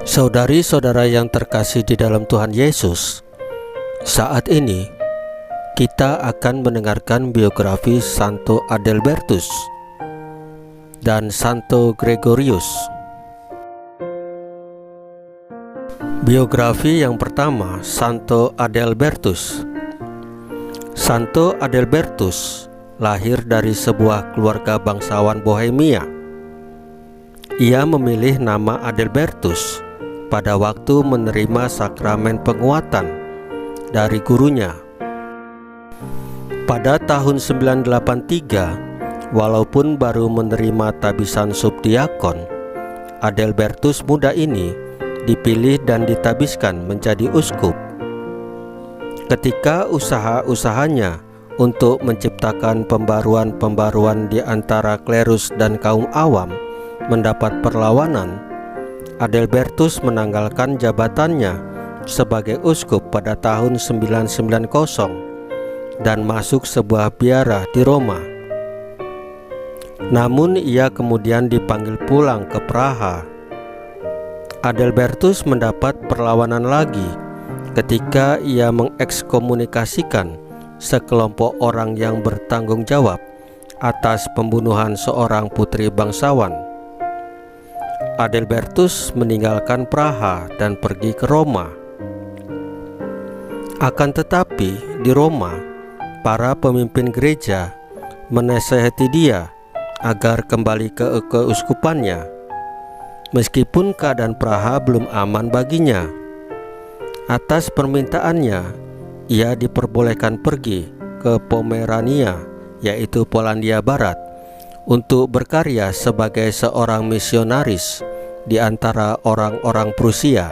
Saudari-saudara yang terkasih di dalam Tuhan Yesus, saat ini kita akan mendengarkan biografi Santo Adalbertus dan Santo Gregorius. Biografi yang pertama, Santo Adalbertus. Santo Adalbertus lahir dari sebuah keluarga bangsawan Bohemia. Ia memilih nama Adalbertus pada waktu menerima sakramen penguatan dari gurunya. Pada tahun 983, walaupun baru menerima tabisan subdiakon, Adalbertus muda ini dipilih dan ditabiskan menjadi uskup. Ketika usaha-usahanya untuk menciptakan pembaruan-pembaruan di antara klerus dan kaum awam mendapat perlawanan, Adalbertus menanggalkan jabatannya sebagai uskup pada tahun 990 dan masuk sebuah biara di Roma. Namun ia kemudian dipanggil pulang ke Praha. Adalbertus mendapat perlawanan lagi ketika ia mengekskomunikasikan sekelompok orang yang bertanggung jawab atas pembunuhan seorang putri bangsawan. Adalbertus meninggalkan Praha dan pergi ke Roma. Akan tetapi di Roma, para pemimpin gereja menasihati dia agar kembali ke keuskupannya, meskipun keadaan Praha belum aman baginya. Atas permintaannya, ia diperbolehkan pergi ke Pomerania, yaitu Polandia Barat, untuk berkarya sebagai seorang misionaris di antara orang-orang Prusia.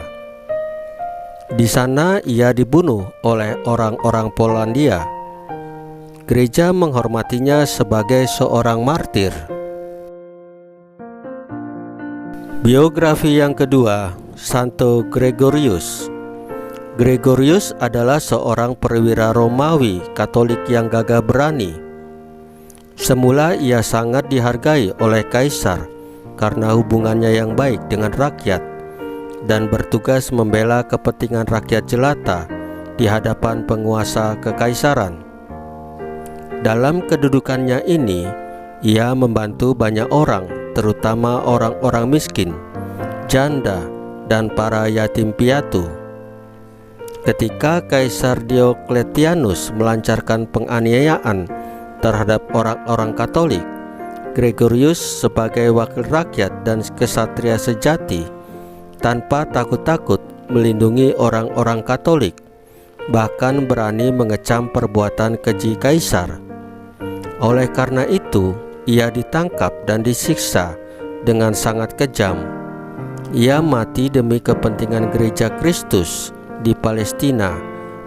Di sana ia dibunuh oleh orang-orang Polandia. Gereja menghormatinya sebagai seorang martir. Biografi yang kedua, Santo Gregorius. Gregorius adalah seorang perwira Romawi Katolik yang gagah berani. Semula ia sangat dihargai oleh kaisar karena hubungannya yang baik dengan rakyat dan bertugas membela kepentingan rakyat jelata di hadapan penguasa kekaisaran. Dalam kedudukannya ini, ia membantu banyak orang, terutama orang-orang miskin, janda, dan para yatim piatu. Ketika Kaisar Diocletianus melancarkan penganiayaan terhadap orang-orang Katolik, Gregorius sebagai wakil rakyat dan kesatria sejati tanpa takut-takut melindungi orang-orang Katolik, bahkan berani mengecam perbuatan keji kaisar. Oleh karena itu, ia ditangkap dan disiksa dengan sangat kejam. Ia mati demi kepentingan Gereja Kristus di Palestina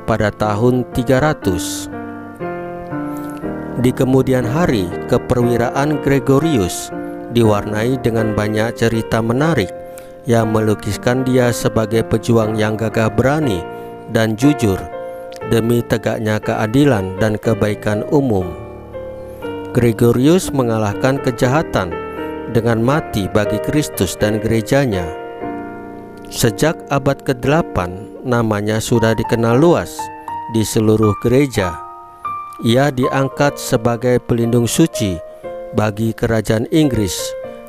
pada tahun 300. Di kemudian hari, keperwiraan Gregorius diwarnai dengan banyak cerita menarik yang melukiskan dia sebagai pejuang yang gagah berani dan jujur demi tegaknya keadilan dan kebaikan umum. Gregorius mengalahkan kejahatan dengan mati bagi Kristus dan gerejanya. Sejak abad ke-8, namanya sudah dikenal luas di seluruh gereja. Ia diangkat sebagai pelindung suci bagi kerajaan Inggris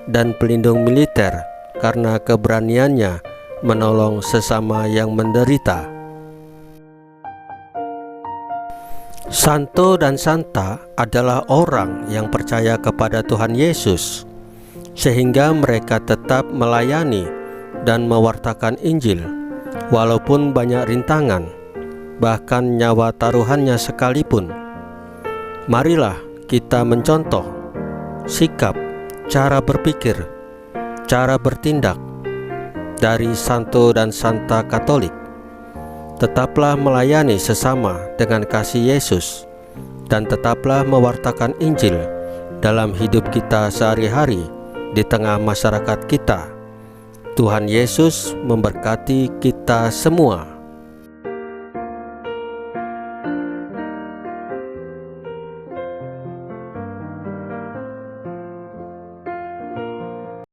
dan pelindung militer karena keberaniannya menolong sesama yang menderita. Santo dan Santa adalah orang yang percaya kepada Tuhan Yesus, sehingga mereka tetap melayani dan mewartakan Injil walaupun banyak rintangan, bahkan nyawa taruhannya sekalipun. Marilah kita mencontoh sikap, cara berpikir, cara bertindak dari Santo dan Santa Katolik. Tetaplah melayani sesama dengan kasih Yesus, dan tetaplah mewartakan Injil dalam hidup kita sehari-hari di tengah masyarakat kita. Tuhan Yesus memberkati kita semua.